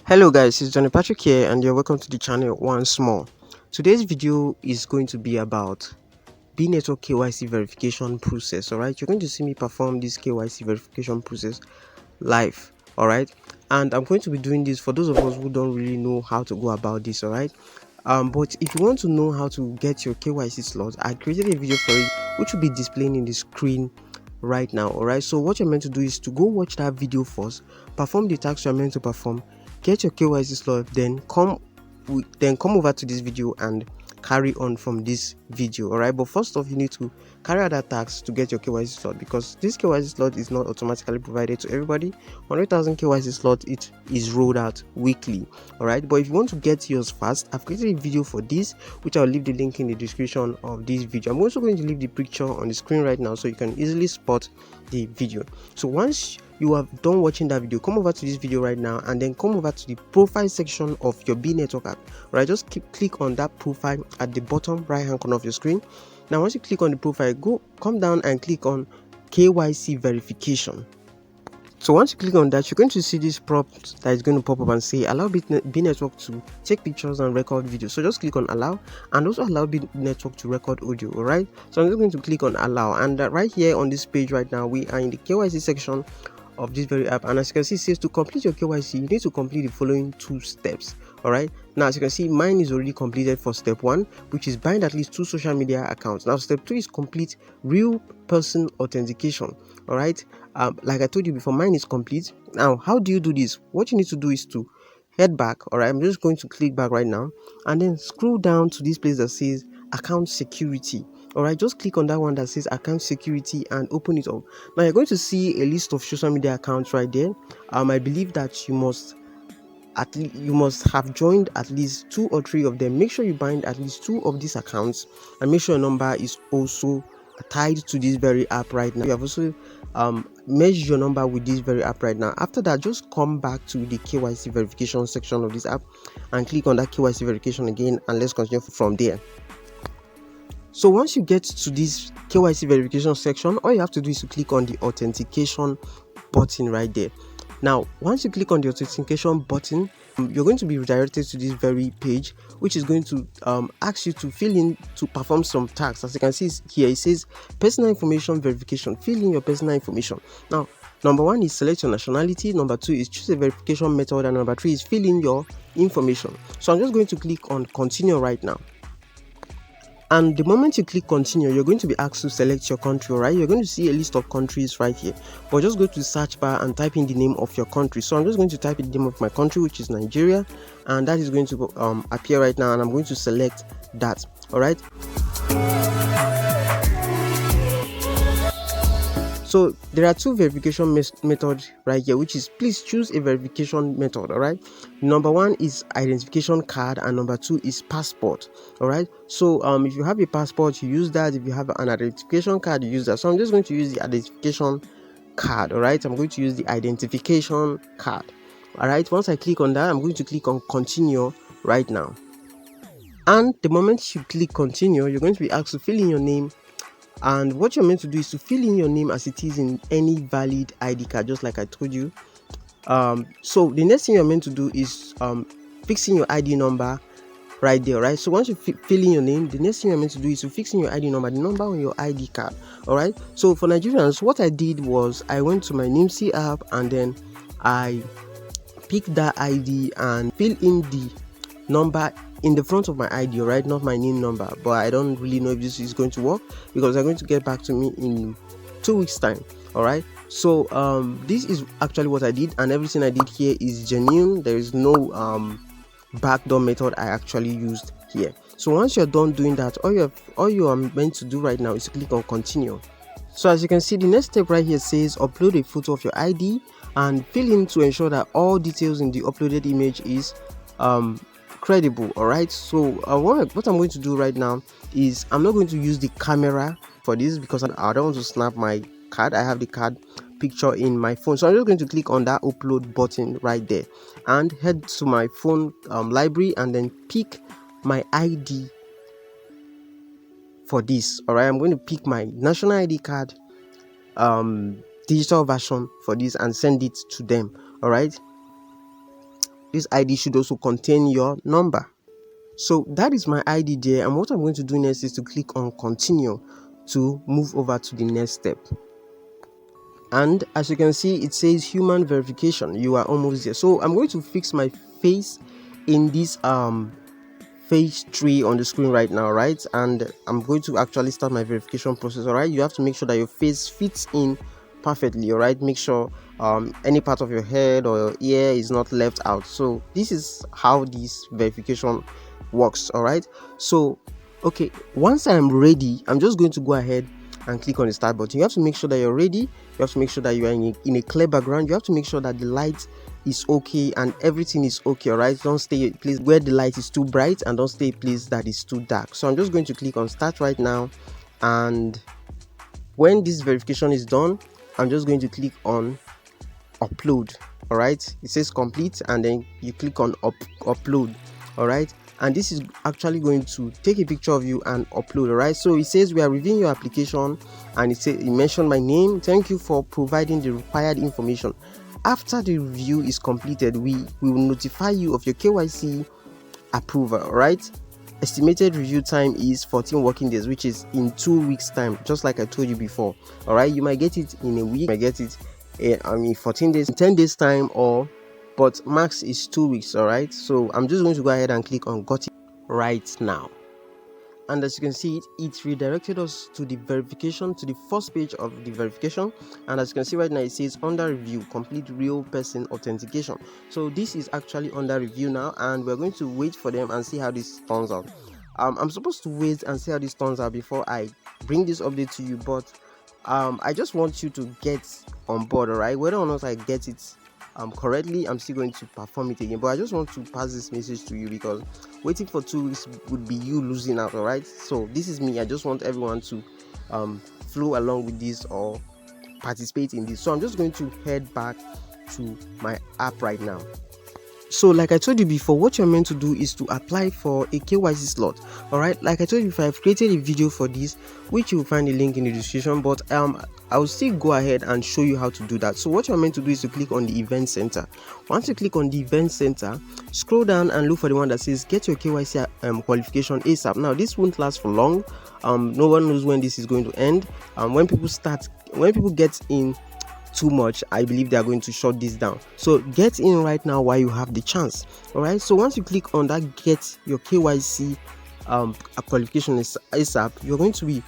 Hello guys, it's Johnny Patrick here and you're welcome to the channel once more. Today's video is going to be about Bee Network KYC verification process. Alright, you're going to see me perform this KYC verification process live. Alright, and I'm going to be doing this for those of us who don't really know how to go about this. Alright, but if you want to know how to get your KYC slot, I created a video for it which will be displaying in the screen right now. Alright, so what you're meant to do is to go watch that video first, perform the tasks you're meant to perform, get your KYC slot, then come over to this video and carry on from this video. Alright, but first off, you need to carry out that task to get your KYC slot, because this KYC slot is not automatically provided to everybody. 100,000 KYC slot, it is rolled out weekly. Alright, but if you want to get yours fast, I've created a video for this which I'll leave the link in the description of this video. I'm also going to leave the picture on the screen right now so you can easily spot the video. So once you have done watching that video, come over to this video right now and then come over to the profile section of your Bee Network app. Right, just click on that profile at the bottom right hand corner of your screen. Now once you click on the profile, come down and click on KYC verification. So once you click on that, you're going to see this prompt that is going to pop up and say allow Bee Network to take pictures and record videos. So just click on allow, and also allow Bee Network to record audio. All right, so I'm just going to click on allow, and right here on this page right now, we are in the KYC section of this very app, and as you can see, it says to complete your KYC you need to complete the following 2 steps. All right, now as you can see, mine is already completed for step 1, which is bind at least 2 social media accounts. Now step 2 is complete real person authentication. All right, like I told you before, mine is complete. Now how do you do this? What you need to do is to head back. All right, I'm just going to click back right now and then scroll down to this place that says account security. All right, just click on that one that says account security and open it up. Now you're going to see a list of social media accounts right there. I believe that you must have joined at least 2 or 3 of them. Make sure you bind at least 2 of these accounts, and make sure your number is also tied to this very app right now. You have also merged your number with this very app right now. After that, just come back to the KYC verification section of this app and click on that KYC verification again, and let's continue from there. So once you get to this KYC verification section, all you have to do is to click on the authentication button right there. Now once you click on the authentication button, you're going to be redirected to this very page, which is going to ask you to fill in, to perform some tasks. As you can see here, it says personal information verification. Fill in your personal information. Now number 1 is select your nationality, number 2 is choose a verification method, and number 3 is fill in your information. So I'm just going to click on continue right now. And the moment you click continue, you're going to be asked to select your country. Right, you're going to see a list of countries right here, but just go to the search bar and type in the name of your country. So I'm just going to type in the name of my country, which is Nigeria, and that is going to appear right now, and I'm going to select that. All right, so there are 2 verification methods right here, which is please choose a verification method. All right, number 1 is identification card and number 2 is passport. All right, so if you have a passport, you use that. If you have an identification card, you use that. So I'm just going to use the identification card. All right, I'm going to use the identification card. All right, once I click on that, I'm going to click on continue right now, and the moment you click continue, you're going to be asked to fill in your name. And what you're meant to do is to fill in your name as it is in any valid ID card, just like I told you. So the next thing you're meant to do is fix in your ID number right there. Right, so once you fill in your name, the next thing you're meant to do is to fix in your ID number, the number on your ID card. All right, so for Nigerians, what I did was I went to my NIMC app and then I picked that ID and fill in the number in the front of my ID, right, not my name number. But I don't really know if this is going to work, because they're going to get back to me in 2 weeks time. All right, so this is actually what I did, and everything I did here is genuine. There is no backdoor method I actually used here. So once you're done doing that, all you are meant to do right now is to click on continue. So as you can see, the next step right here says upload a photo of your ID and fill in to ensure that all details in the uploaded image is credible. All right, so what I'm going to do right now is I'm not going to use the camera for this, because I don't want to snap my card. I have the card picture in my phone, so I'm just going to click on that upload button right there and head to my phone library and then pick my ID for this. All right, I'm going to pick my national ID card digital version for this and send it to them. All right, this ID should also contain your number. So that is my ID there, and what I'm going to do next is to click on continue to move over to the next step. And as you can see, it says human verification. You are almost there. So I'm going to fix my face in this phase 3 on the screen right now, right? And I'm going to actually start my verification process. All right, you have to make sure that your face fits in perfectly. All right, make sure any part of your head or your ear is not left out. So this is how this verification works. All right, so okay, once I'm ready, I'm just going to go ahead and click on the start button. You have to make sure that you're ready. You have to make sure that you are in a clear background. You have to make sure that the light is okay and everything is okay. All right, don't stay a place where the light is too bright, and don't stay a place that is too dark. So I'm just going to click on start right now, and when this verification is done, I'm just going to click on upload. All right, it says complete, and then you click on upload. All right, and this is actually going to take a picture of you and upload. All right, so it says we are reviewing your application, and it mentioned my name. Thank you for providing the required information. After the review is completed, we will notify you of your KYC approval. All right, estimated review time is 14 working days, which is in 2 weeks time, just like I told you before. All right, you might get it in a week, you might get it 14 days, 10 days time, but max is 2 weeks. All right, so I'm just going to go ahead and click on got it right now, and as you can see, it redirected us to the verification, to the first page of the verification. And as you can see right now, it says under review, complete real person authentication. So this is actually under review now, and we're going to wait for them and see how this turns out. I'm supposed to wait and see how this turns out before I bring this update to you, but I just want you to get on board. All right, whether or not I get it correctly, I'm still going to perform it again, but I just want to pass this message to you, because waiting for 2 weeks would be you losing out. All right, so this is me. I just want everyone to flow along with this or participate in this. So I'm just going to head back to my app right now. So like I told you before, what you're meant to do is to apply for a KYC slot. All right, like I told you before, I've created a video for this, which you will find a link in the description, but I will still go ahead and show you how to do that. So what you're meant to do is to click on the event center. Once you click on the event center, scroll down and look for the one that says get your KYC qualification ASAP. Now this won't last for long. No one knows when this is going to end. When people get in too much, I believe they are going to shut this down. So get in right now while you have the chance. All right, so once you click on that get your KYC qualification ASAP, you're going to be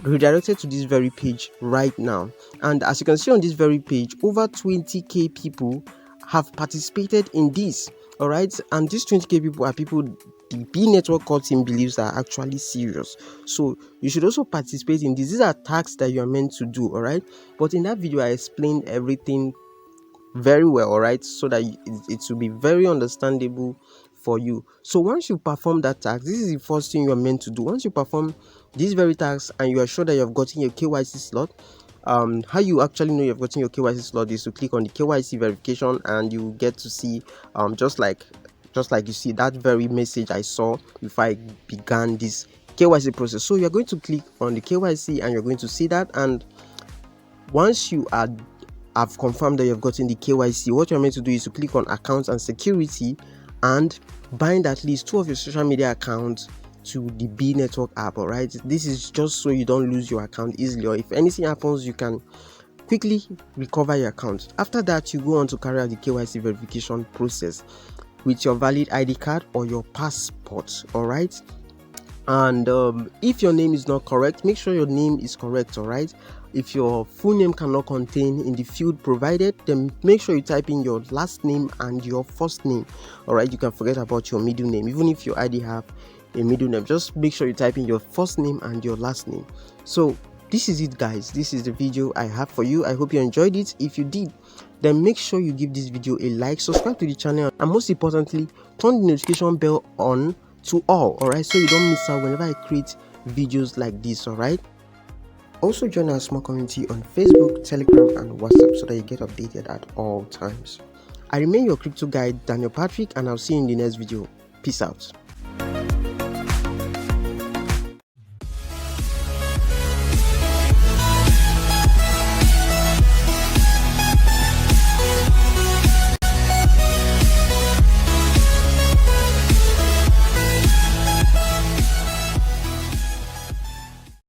redirected to this very page right now. And as you can see on this very page, over 20k people have participated in this. All right, and these 20k people are people the Bee Network core team believes are actually serious. So you should also participate in this. These are tasks that you are meant to do. All right, but in that video I explained everything very well. All right, so that it will be very understandable for you. So once you perform that task, this is the first thing you are meant to do. Once you perform these very tasks and you are sure that you have gotten your KYC slot, how you actually know you've gotten your KYC slot is to click on the KYC verification, and you get to see just like you see that very message I saw before I began this KYC process. So you're going to click on the KYC and you're going to see that, and once you have confirmed that you've gotten the KYC, what you're meant to do is to click on accounts and security and bind at least 2 of your social media accounts to the Bee Network app. All right, this is just so you don't lose your account easily, or if anything happens you can quickly recover your account. After that, you go on to carry out the KYC verification process with your valid ID card or your passport. All right, and if your name is not correct, make sure your name is correct. All right, if your full name cannot contain in the field provided, then make sure you type in your last name and your first name. All right, you can forget about your middle name. Even if your ID have a middle name, just make sure you type in your first name and your last name. So this is it, guys. This is the video I have for you. I hope you enjoyed it. If you did, then make sure you give this video a like, subscribe to the channel, and most importantly, turn the notification bell on to all. All right, so you don't miss out whenever I create videos like this. All right, also join our small community on Facebook, Telegram, and WhatsApp so that you get updated at all times. I remain your crypto guide, Daniel Patrick, and I'll see you in the next video. Peace out.